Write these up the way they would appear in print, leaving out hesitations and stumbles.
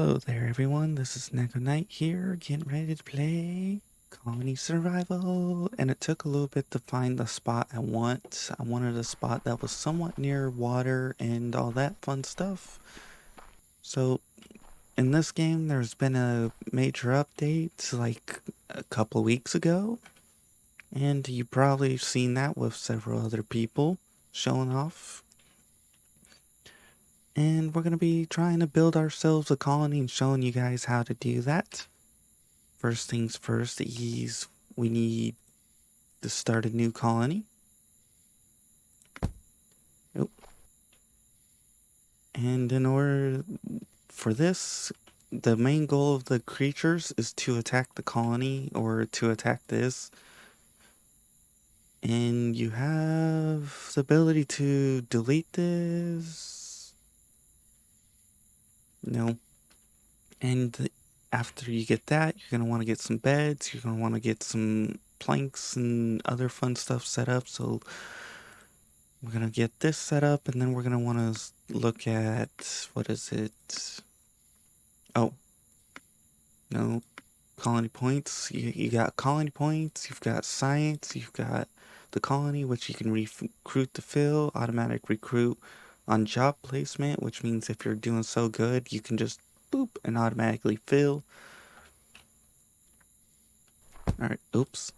Hello there everyone, this is Neko here, getting ready to play Colony Survival, and it took a little bit to find the spot I want. I wanted a spot that was somewhat near water and all that fun stuff. So, in this game, there's been a major update like a couple weeks ago, and you've probably seen that with several other people showing off. And we're going to be trying to build ourselves a colony and showing you guys how to do that. First things first is we need to start a new colony. Oh. And in order for this, the main goal of the creatures is to attack the colony or to attack this. And you have the ability to delete this. No. And after you get that, you're going to want to get some beds. You're going to want to get some planks and other fun stuff set up. So we're going to get this set up, and then we're going to want to look at, what is it? Oh, no, colony points. You got colony points, you've got science, you've got the colony, which you can recruit to fill, automatic recruit on job placement, which means if you're doing so good, you can just boop and automatically fill. Alright, oops.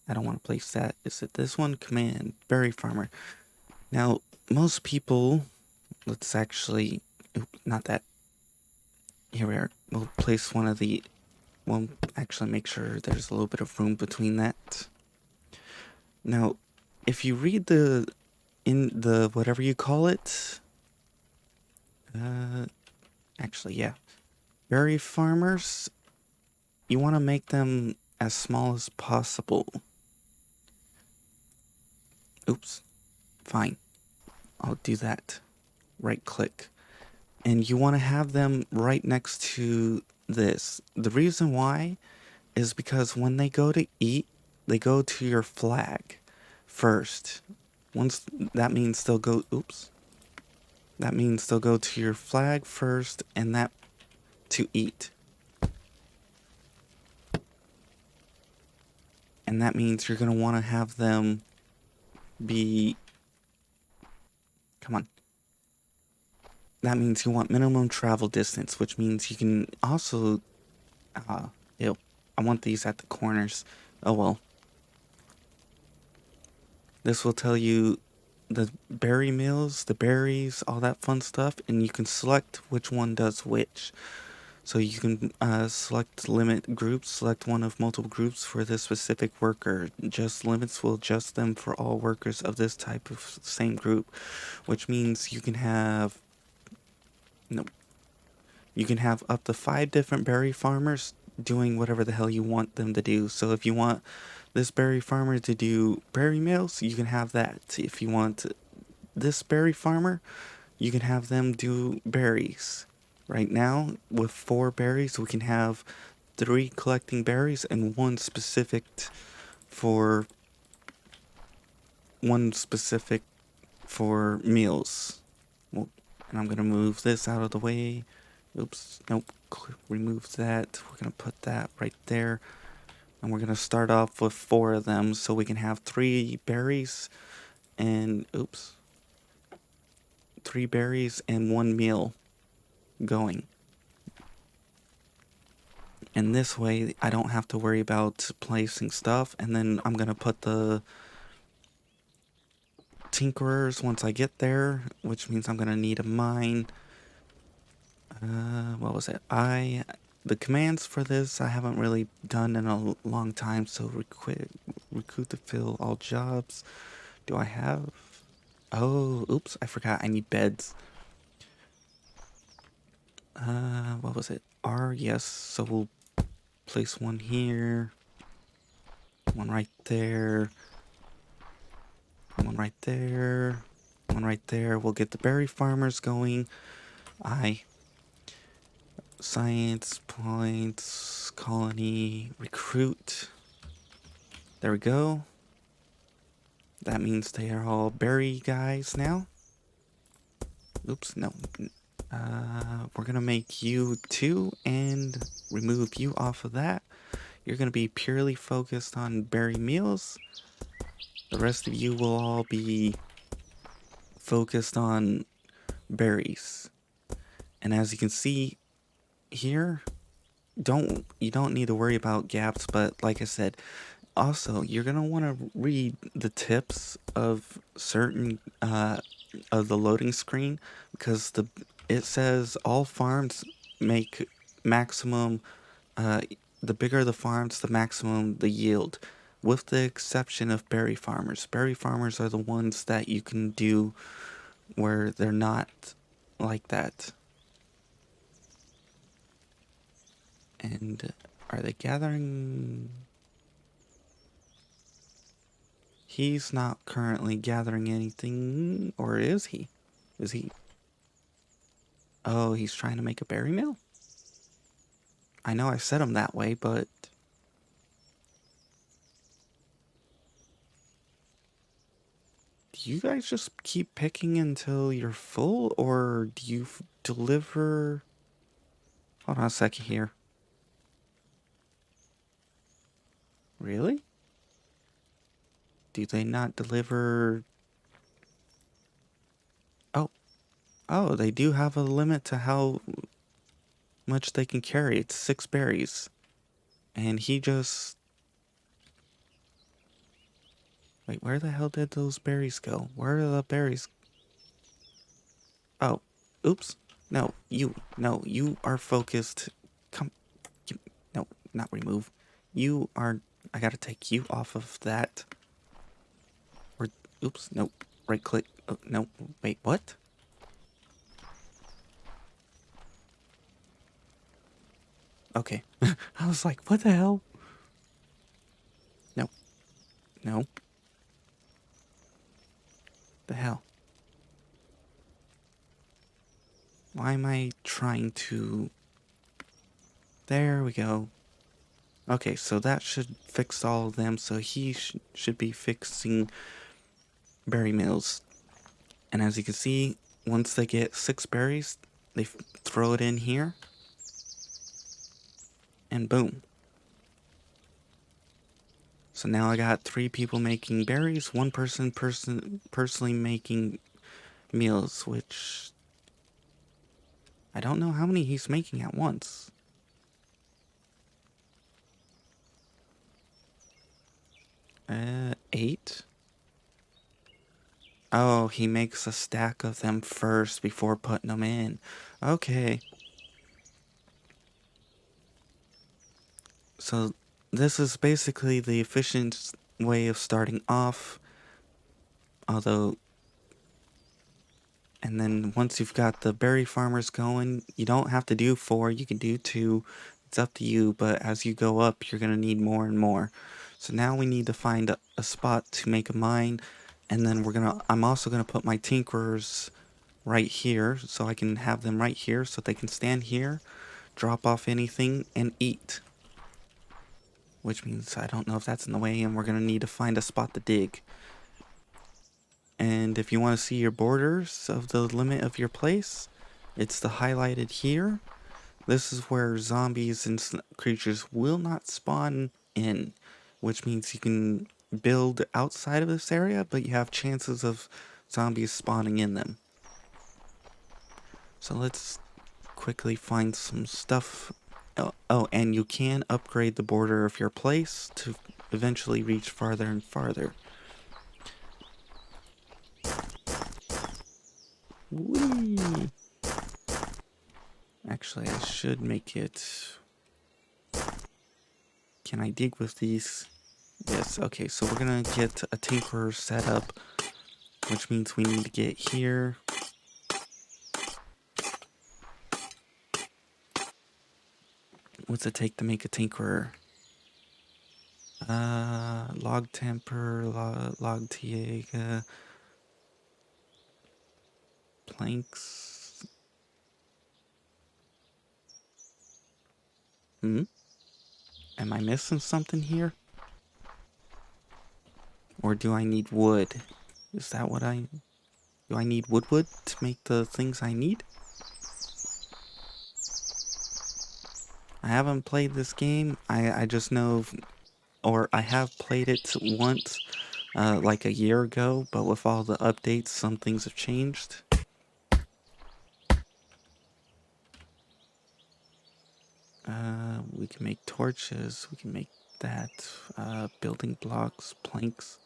I don't want to place that. Is it this one? Command, berry farmer. Now, most people, let's actually, not that. Here we are. We'll place one of the, we'll actually make sure there's a little bit of room between that. Now, if you read in the, whatever you call it, actually, yeah. Berry farmers, you want to make them as small as possible. Oops. Fine. I'll do that. Right click. And you want to have them right next to this. The reason why is because when they go to eat, they go to your flag first. Once that means they'll go, oops. That means they'll go to your flag first and that to eat. And that means you're going to want to have them be, come on. That means you want minimum travel distance, which means you can also, ew, I want these at the corners. Oh well. This will tell you the berry meals, the berries, all that fun stuff, and you can select which one does which. So you can select limit groups, select one of multiple groups for this specific worker. Just limits will adjust them for all workers of this type of same group, which means you can have, no, you can have up to 5 different berry farmers doing whatever the hell you want them to do. So if you want this berry farmer to do berry meals, you can have that. If you want this berry farmer, you can have them do berries. Right now, with 4 berries, we can have 3 collecting berries and one specific for meals. Well, and I'm gonna move this out of the way. Oops, nope, remove that. We're gonna put that right there. And we're gonna start off with 4 of them so we can have 3 berries and, oops, 3 berries and 1 meal going. And this way, I don't have to worry about placing stuff. And then I'm going to put the tinkerers once I get there, which means I'm going to need a mine. What was it? The commands for this I haven't really done in a long time. So recruit to fill all jobs. Do I have? Oh, oops, I forgot I need beds. What was it? R, yes. So we'll place one here. One right there. One right there. One right there. We'll get the berry farmers going. Science points, colony, recruit. There we go. That means they are all berry guys now. Oops, no. We're gonna make you 2 and remove you off of that. You're gonna be purely focused on berry meals. The rest of you will all be focused on berries. And as you can see here, you don't need to worry about gaps, but like I said, also you're gonna want to read the tips of certain of the loading screen, because it says all farms make maximum, uh, the bigger the farms, the maximum the yield, with the exception of berry farmers. Berry farmers are the ones that you can do where they're not like that. And are they gathering? He's not currently gathering anything, or is he? Is he? Oh, he's trying to make a berry mill? I know I set him that way, but do you guys just keep picking until you're full, or do you deliver? Hold on a second here. Really? Do they not deliver? Oh, oh, they do have a limit to how much they can carry. It's 6 berries. And he just... Wait, where the hell did those berries go? Where are the berries? Oh, oops. No, you are focused. Come, no, not remove. You are, I gotta take you off of that. Or, oops, nope. Right click. Oh, no, wait, what? Okay. I was like, what the hell? No, no. The hell? Why am I trying to... There we go. Okay, so that should fix all of them. So he should be fixing berry mills. And as you can see, once they get 6 berries, they throw it in here. And boom. So now I got 3 people making berries, 1 person personally making meals, which I don't know how many he's making at once. 8. Oh, he makes a stack of them first before putting them in. Okay. So this is basically the efficient way of starting off. Although, and then once you've got the berry farmers going, you don't have to do 4, you can do 2. It's up to you, but as you go up, you're going to need more and more. So now we need to find a spot to make a mine, and then I'm also going to put my tinkerers right here, so I can have them right here, so they can stand here, drop off anything, and eat. Which means I don't know if that's in the way, and we're going to need to find a spot to dig. And if you want to see your borders of the limit of your place, it's the highlighted here. This is where zombies and creatures will not spawn in, which means you can build outside of this area, but you have chances of zombies spawning in them. So let's quickly find some stuff. Oh, and you can upgrade the border of your place to eventually reach farther and farther. Whee! Actually, I should make it... Can I dig with these? Yes, okay, so we're gonna get a tinkerer set up, which means we need to get here. What's it take to make a tinkerer? Log temper, log tiega, planks. Hmm? Am I missing something here? Or do I need wood? Is that what do I need wood to make the things I need? I haven't played this game. I just know, or I have played it once, like a year ago, but with all the updates, some things have changed. We can make torches, we can make that, building blocks, planks.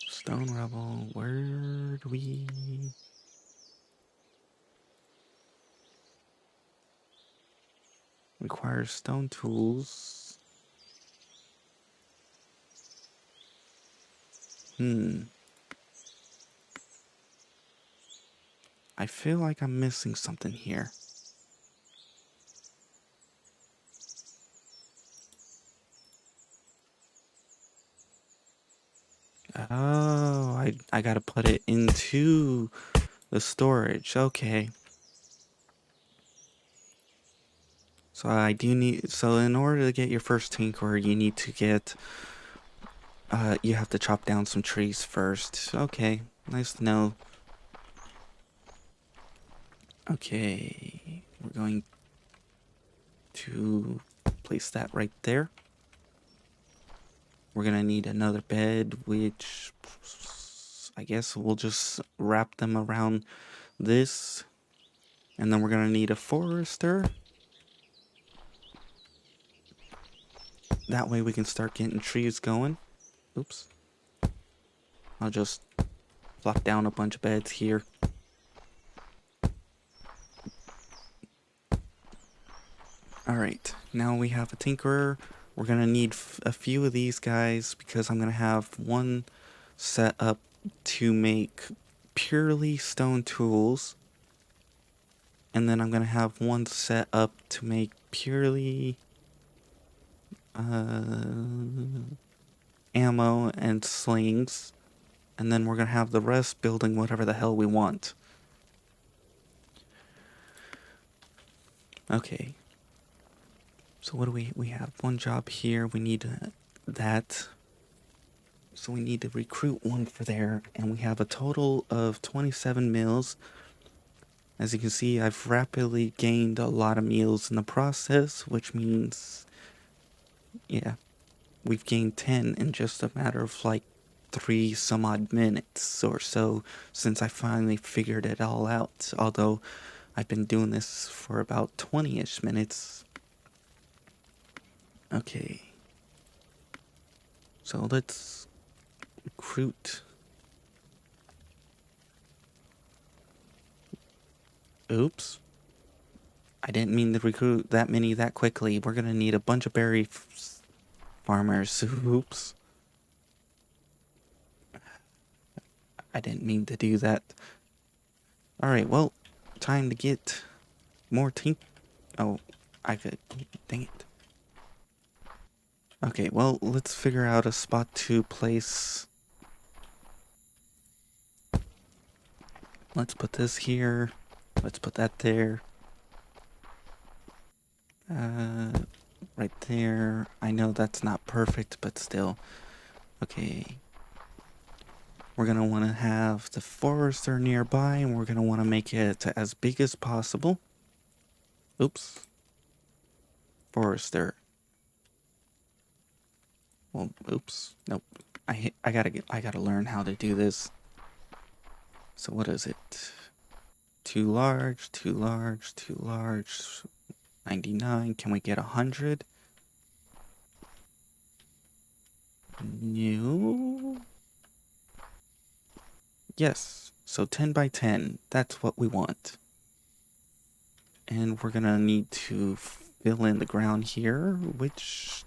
Stone rubble, where do we... Requires stone tools. I feel like I'm missing something here. Oh, I gotta put it into the storage. Okay. So I do need, so in order to get your first tinker, you need to get, you have to chop down some trees first. Okay, nice to know. Okay, we're going to place that right there. We're gonna need another bed, which I guess we'll just wrap them around this. And then we're gonna need a forester. That way we can start getting trees going. Oops. I'll just plop down a bunch of beds here. Alright, now we have a tinkerer. We're gonna need a few of these guys because I'm gonna have one set up to make purely stone tools. And then I'm gonna have one set up to make purely ammo and slings. And then we're gonna have the rest building whatever the hell we want. Okay. So what do we have one job here. We need that. So we need to recruit one for there. And we have a total of 27 meals. As you can see, I've rapidly gained a lot of meals in the process, which means, yeah, we've gained 10 in just a matter of like 3 some odd minutes or so since I finally figured it all out. Although I've been doing this for about 20-ish minutes. Okay. So let's recruit. Oops. I didn't mean to recruit that many that quickly. We're gonna need a bunch of berry farmers. Oops. I didn't mean to do that. Alright, well, time to get more Oh, I could. Dang it. Okay, well, let's figure out a spot to place. Let's put this here. Let's put that there. Right there. I know that's not perfect, but still. Okay. We're going to want to have the forester nearby, and we're going to want to make it as big as possible. Oops. Forester. Well, oops. Nope. I gotta learn how to do this. So what is it? Too large, too large, too large. 99. Can we get 100? No. Yes. So 10 by 10. That's what we want. And we're gonna need to fill in the ground here, which...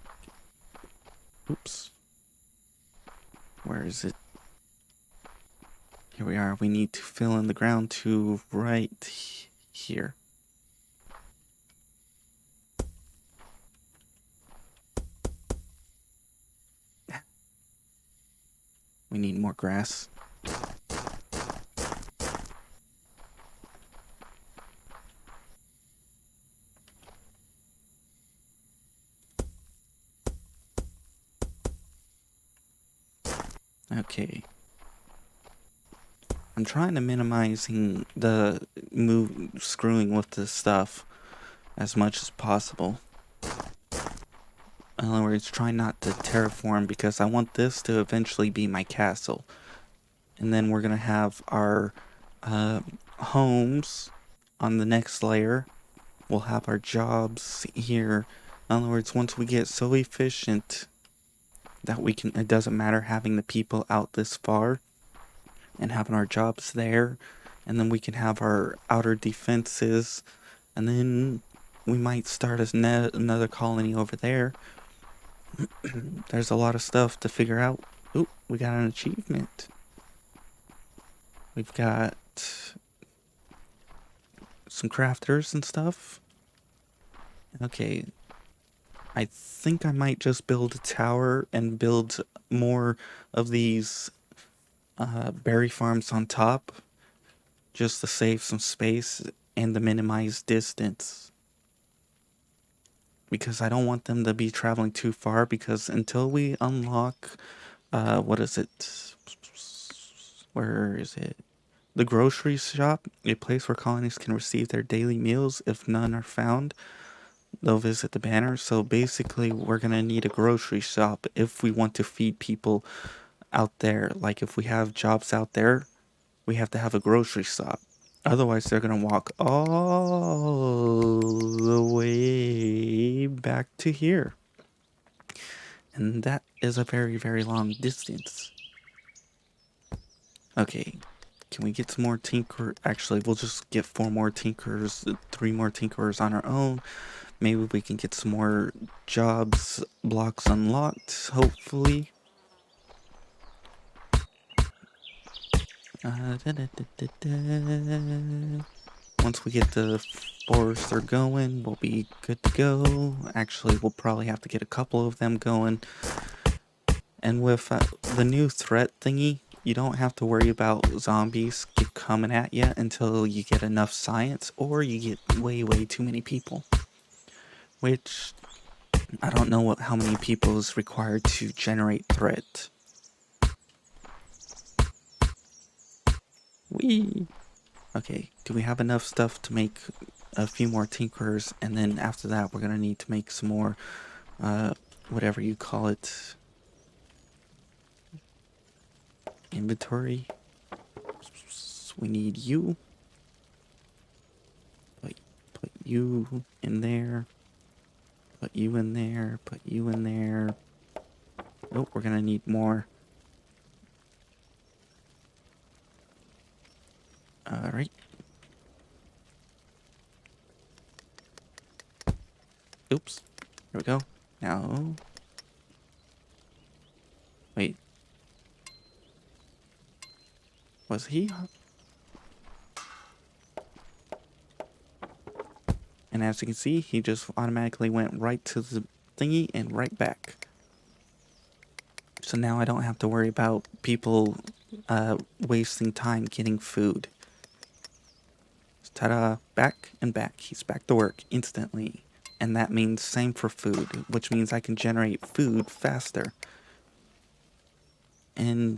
Oops. Where is it? Here we are. We need to fill in the ground to right here. We need more grass. Okay. I'm trying to minimizing the screwing with this stuff as much as possible. In other words, try not to terraform because I want this to eventually be my castle. And then we're going to have our homes on the next layer. We'll have our jobs here. In other words, once we get so efficient that we can, it doesn't matter having the people out this far and having our jobs there. And then we can have our outer defenses. And then we might start another colony over there. There's a lot of stuff to figure out. Ooh, we got an achievement. We've got some crafters and stuff. Okay. I think I might just build a tower and build more of these berry farms on top just to save some space and to minimize distance. Because I don't want them to be traveling too far because until we unlock, what is it? Where is it? The grocery shop, a place where colonists can receive their daily meals. If none are found, they'll visit the banner. So basically, we're going to need a grocery shop if we want to feed people out there. Like if we have jobs out there, we have to have a grocery shop. Otherwise, they're going to walk all the way back to here. And that is a very, very long distance. Okay, can we get some more tinker? Actually, we'll just get 4 more tinkers, 3 more tinkerers on our own. Maybe we can get some more jobs blocks unlocked, hopefully. Once we get the forester going, we'll be good to go. Actually, we'll probably have to get a couple of them going. And with the new threat thingy, you don't have to worry about zombies keep coming at you until you get enough science or you get way, way too many people. Which, I don't know how many people is required to generate threat. Whee! Okay, do we have enough stuff to make a few more tinkerers? And then after that, we're going to need to make some more, whatever you call it, inventory. We need you. Put you in there. Put you in there. Put you in there. Oh, we're going to need more. Alright. Oops. There we go. Now. Wait. Was he? And as you can see, he just automatically went right to the thingy and right back. So now I don't have to worry about people wasting time getting food. Ta-da! Back and back. He's back to work instantly. And that means same for food, which means I can generate food faster. And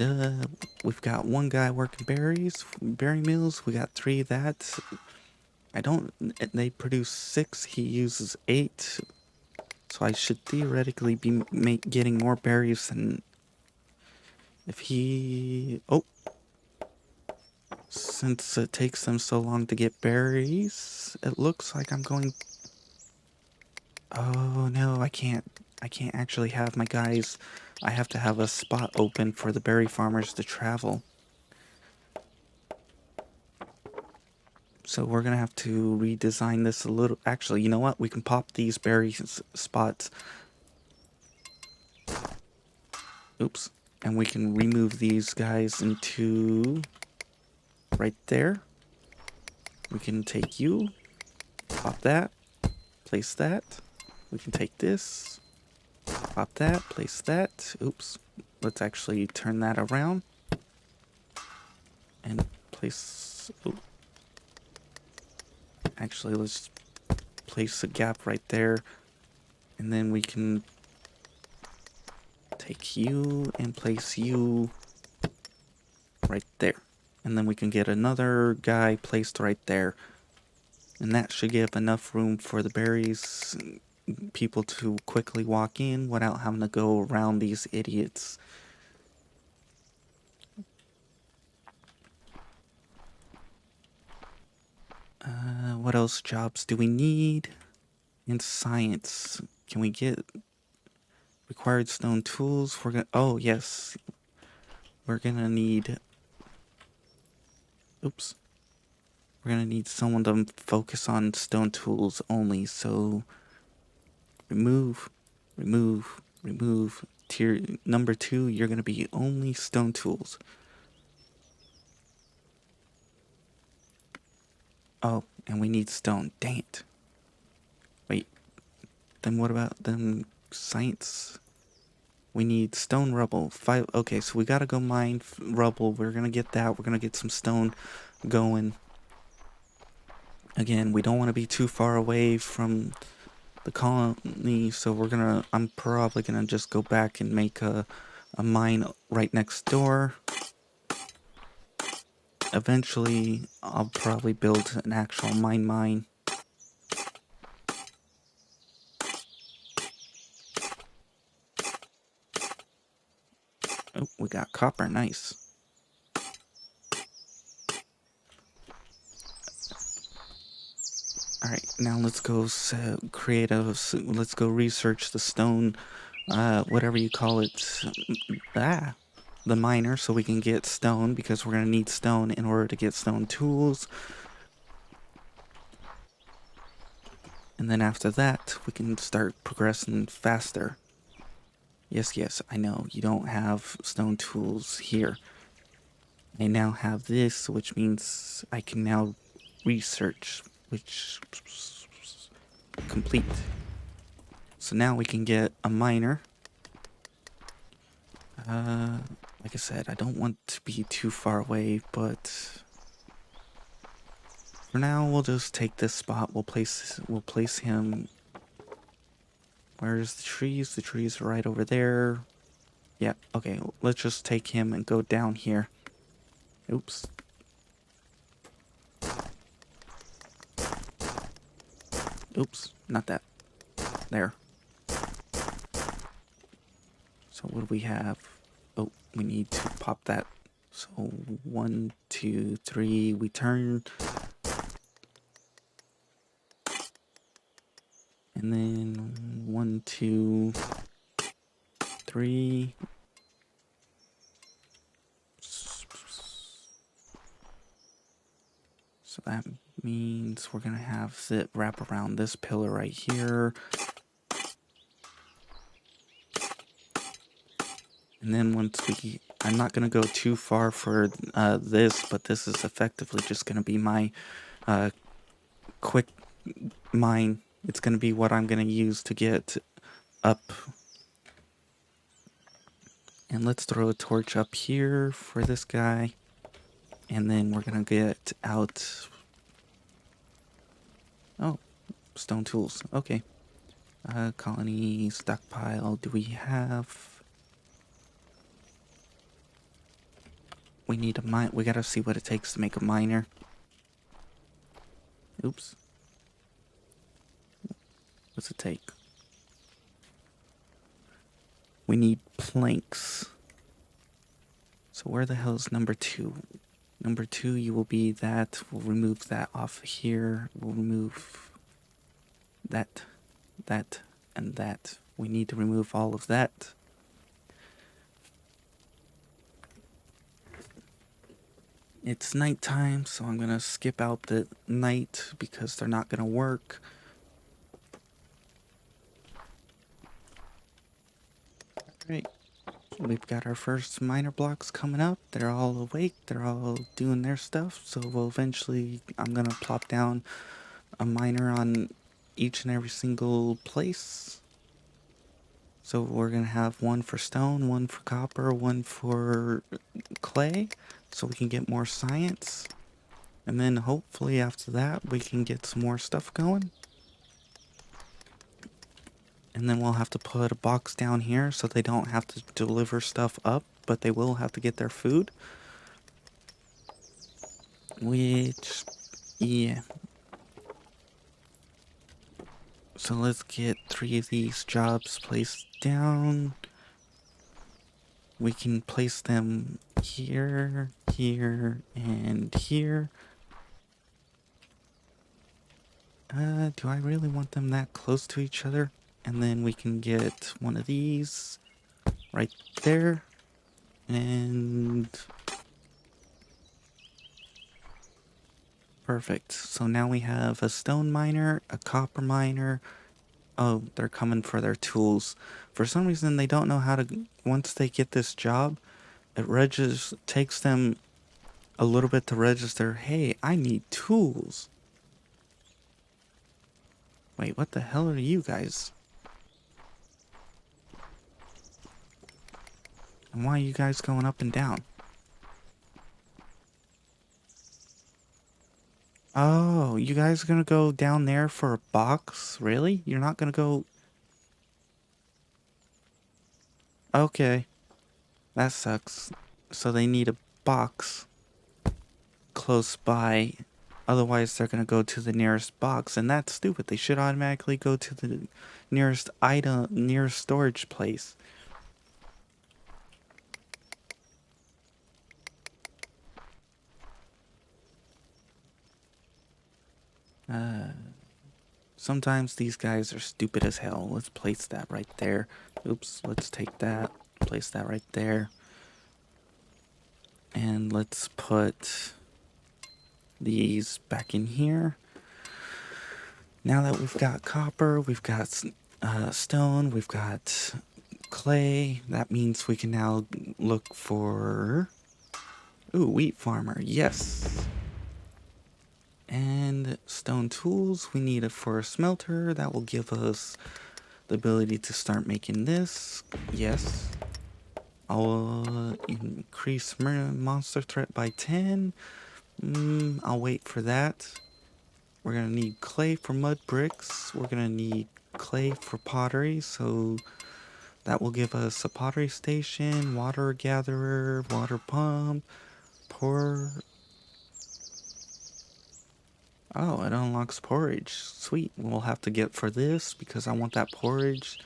we've got 1 guy working berry mills. We got 3 of that. They produce 6. He uses 8. So I should theoretically be getting more berries than if he... Oh! Since it takes them so long to get berries, it looks like I'm going... Oh no, I can't actually have my guys... I have to have a spot open for the berry farmers to travel. So we're gonna have to redesign this a little... Actually, you know what? We can pop these berry spots. Oops. And we can remove these guys into... right there. We can take you, pop that, place that. We can take this, pop that, place that. Oops. Let's actually turn that around. And place... Oops. Actually, let's place a gap right there. And then we can take you and place you right there. And then we can get another guy placed right there. And that should give enough room for the berries people to quickly walk in without having to go around these idiots. What else jobs do we need? In science, can we get required stone tools? Oh yes, we're gonna need, oops. We're gonna need someone to focus on stone tools only, so remove, remove. Tier number 2, you're gonna be only stone tools. Oh, and we need stone. Dang it. Wait, then what about then science? We need stone rubble. 5. Okay, so we gotta go mine rubble. We're gonna get that. We're gonna get some stone going. Again, we don't want to be too far away from the colony, so I'm probably gonna just go back and make a mine right next door. Eventually, I'll probably build an actual mine. Oh, we got copper, nice. Alright, now let's go let's go research the stone, whatever you call it, the miner, so we can get stone, because we're gonna need stone in order to get stone tools. And then after that, we can start progressing faster. Yes, I know, you don't have stone tools here. I now have this, which means I can now research, which complete. So now we can get a miner. Like I said, I don't want to be too far away, but for now we'll just take this spot. We'll place him. Where's the trees? The trees are right over there. Yeah, okay, let's just take him and go down here. Oops. Oops, not that. There. So what do we have? Oh, we need to pop that. So 1, 2, 3, we turn. And then 1, 2, 3. So that means we're gonna have it wrap around this pillar right here. And then I'm not gonna go too far for this, but this is effectively just gonna be my quick mine. It's gonna be what I'm gonna use to get up. And let's throw a torch up here for this guy. And then we're gonna get out. Oh, stone tools. Okay. Colony stockpile. Do we have? We need a mine. We gotta see what it takes to make a miner. Oops. What's it take? We need planks. So where the hell is number 2? Number 2, you will be that. We'll remove that off here. We'll remove that, and that. We need to remove all of that. It's nighttime, so I'm gonna skip out the night because they're not gonna work. Alright, we've got our first miner blocks coming up. They're all awake, they're all doing their stuff, so eventually I'm gonna plop down a miner on each and every single place. So we're gonna have one for stone, one for copper, one for clay, so we can get more science. And then hopefully after that we can get some more stuff going. And then we'll have to put a box down here so they don't have to deliver stuff up, but they will have to get their food. Which, yeah. So let's get 3 of these jobs placed down. We can place them here, here, and here. Do I really want them that close to each other? And then we can get one of these right there. And perfect. So now we have a stone miner, a copper miner. Oh, they're coming for their tools. For some reason, they don't know how to. Once they get this job, it takes them a little bit to register. Hey, I need tools. Wait, what the hell are you guys? And why are you guys going up and down? Oh, you guys are gonna go down there for a box? Really? You're not gonna go... Okay, that sucks. So they need a box close by. Otherwise, they're gonna go to the nearest box, and that's stupid. They should automatically go to the nearest item, nearest storage place. Sometimes these guys are stupid as hell. Let's place that right there. Oops, let's take that, place that right there. And let's put these back in here. Now that we've got copper, we've got stone, we've got clay, that means we can now look for... Ooh, wheat farmer, yes. And stone tools, we need it for a smelter. That will give us the ability to start making this. Yes. I'll increase monster threat by 10. I'll wait for that. We're gonna need clay for mud bricks. We're gonna need clay for pottery, so that will give us a pottery station, water gatherer, water pump, pour... Oh, it unlocks porridge. Sweet. We'll have to get for this because I want that porridge.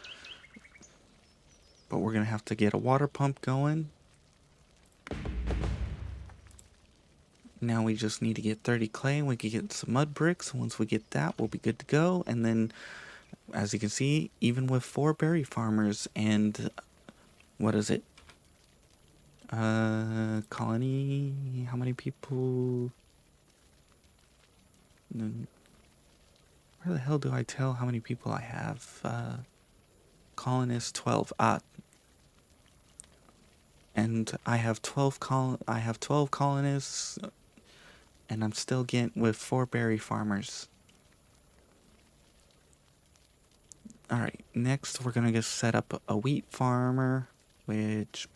But we're gonna have to get a water pump going. Now we just need to get 30 clay and we can get some mud bricks. Once we get that, we'll be good to go. And then, as you can see, even with 4 berry farmers and... What is it? Colony... How many people... Where the hell do I tell how many people I have? Colonists 12. And I have 12 colonists, and I'm still getting with 4 berry farmers. Alright, next we're gonna just set up a wheat farmer, which...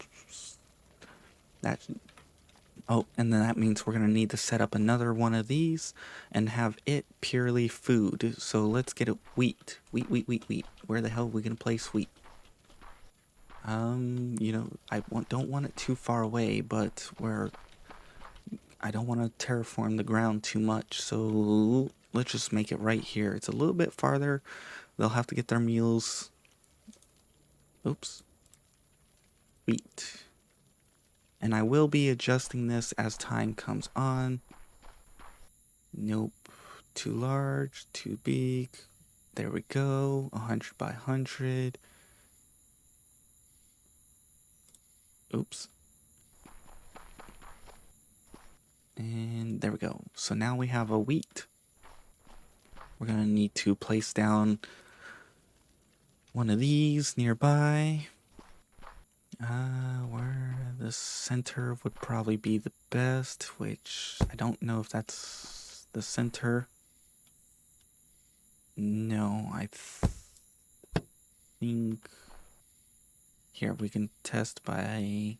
That... Oh, and then that means we're gonna need to set up another one of these and have it purely food. So let's get a wheat. Wheat. Where the hell are we gonna place wheat? You know, don't want it too far away, but I don't want to terraform the ground too much, so let's just make it right here. It's a little bit farther. They'll have to get their meals. Oops. Wheat. And I will be adjusting this as time comes on. Nope. Too large, too big. There we go. 100 by 100. Oops. And there we go. So now we have a wheat. We're going to need to place down one of these nearby. Where the center would probably be the best, which I don't know if that's the center. No, I think... Here, we can test by...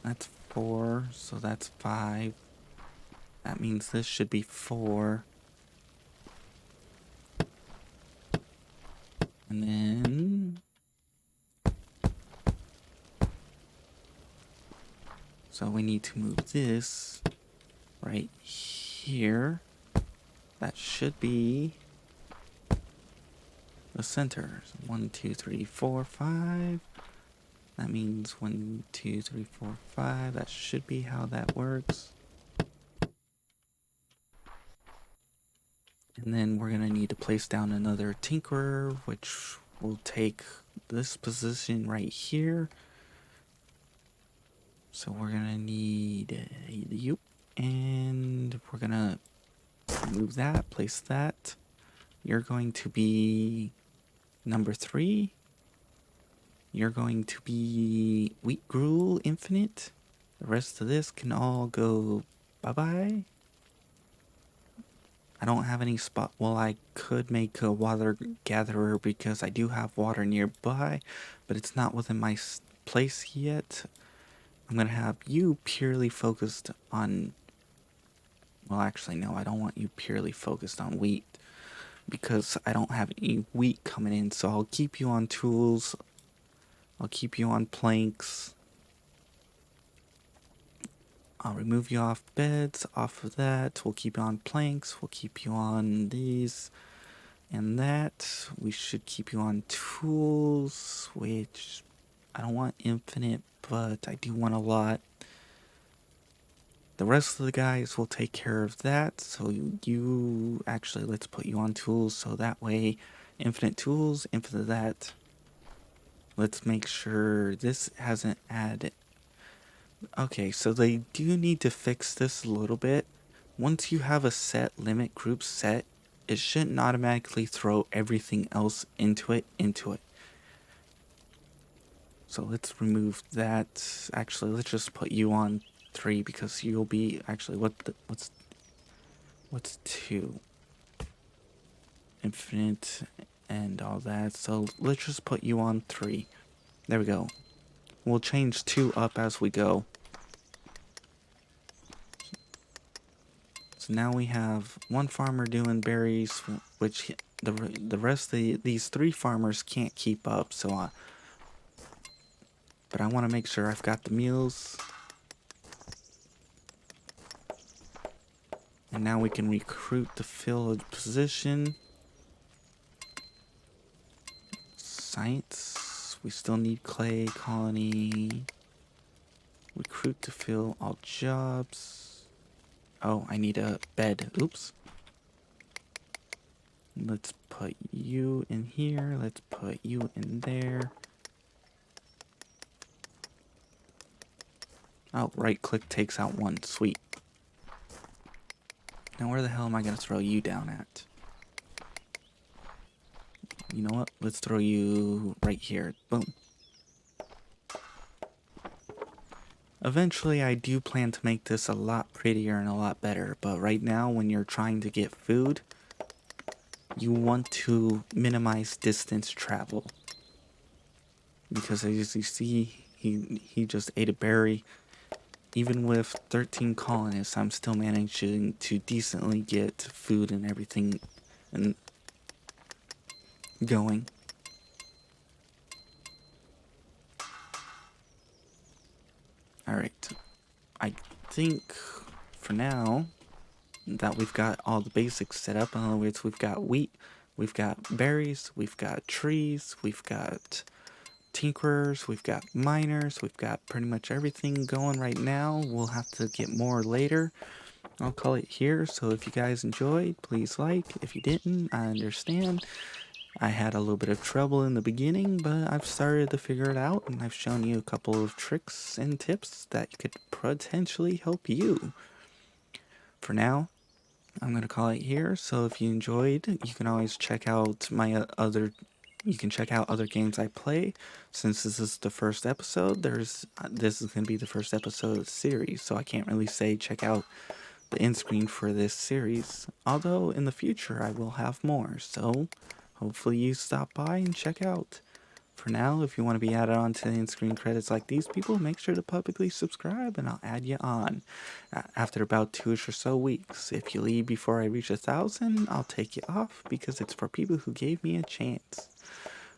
That's 4, so that's 5. That means this should be 4. And then... So we need to move this right here. That should be the center. So 1, 2, 3, 4, 5. That means 1, 2, 3, 4, 5. That should be how that works. And then we're going to need to place down another tinkerer, which will take this position right here. So we're going to need you. And we're going to move that, place that. You're going to be number 3. You're going to be wheat gruel infinite. The rest of this can all go bye-bye. I don't have any spot. Well, I could make a water gatherer because I do have water nearby, but it's not within my place yet. I'm going to have you purely focused on... Well, actually, no, I don't want you purely focused on wheat because I don't have any wheat coming in, so I'll keep you on tools. I'll keep you on planks. I'll remove you off beds, off of that. We'll keep you on planks. We'll keep you on these and that. We should keep you on tools, which I don't want infinite, but I do want a lot. The rest of the guys will take care of that. So you actually, let's put you on tools so that way infinite tools, infinite that. Let's make sure this hasn't added. Okay, so they do need to fix this a little bit. Once you have a set limit group set, it shouldn't automatically throw everything else into it. So let's remove that. Actually, let's just put you on 3 because you'll be actually what's 2? Infinite and all that. So let's just put you on 3. There we go. We'll change 2 up as we go. So now we have 1 farmer doing berries, which the rest of these 3 farmers can't keep up. So, but I want to make sure I've got the meals. And now we can recruit to fill a position. Science. We still need clay colony. Recruit to fill all jobs. Oh, I need a bed. Oops. Let's put you in here. Let's put you in there. Oh, right click takes out 1. Sweet. Now where the hell am I going to throw you down at? You know what? Let's throw you right here. Boom. Eventually, I do plan to make this a lot prettier and a lot better, but right now, when you're trying to get food, you want to minimize distance travel. Because as you see, he just ate a berry. Even with 13 colonists, I'm still managing to decently get food and everything and going. Alright, I think for now that we've got all the basics set up. In other words, we've got wheat, we've got berries, we've got trees, we've got tinkerers, we've got miners, we've got pretty much everything going right now. We'll have to get more later. I'll call it here. So if you guys enjoyed, please like. If you didn't, I understand. I had a little bit of trouble in the beginning, but I've started to figure it out, and I've shown you a couple of tricks and tips that could potentially help you. For now, I'm going to call it here. So if you enjoyed, you can always check out my you can check out other games I play. Since this is the first episode, this is going to be the first episode of the series, so I can't really say check out the end screen for this series. Although in the future I will have more, so hopefully you stop by and check out. For now, if you want to be added on to the in-screen credits like these people, make sure to publicly subscribe and I'll add you on. After about 2ish or so weeks. If you leave before I reach 1,000, I'll take you off because it's for people who gave me a chance.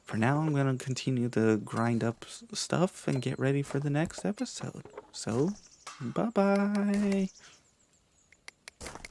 For now, I'm going to continue to grind up stuff and get ready for the next episode. So, Bye bye.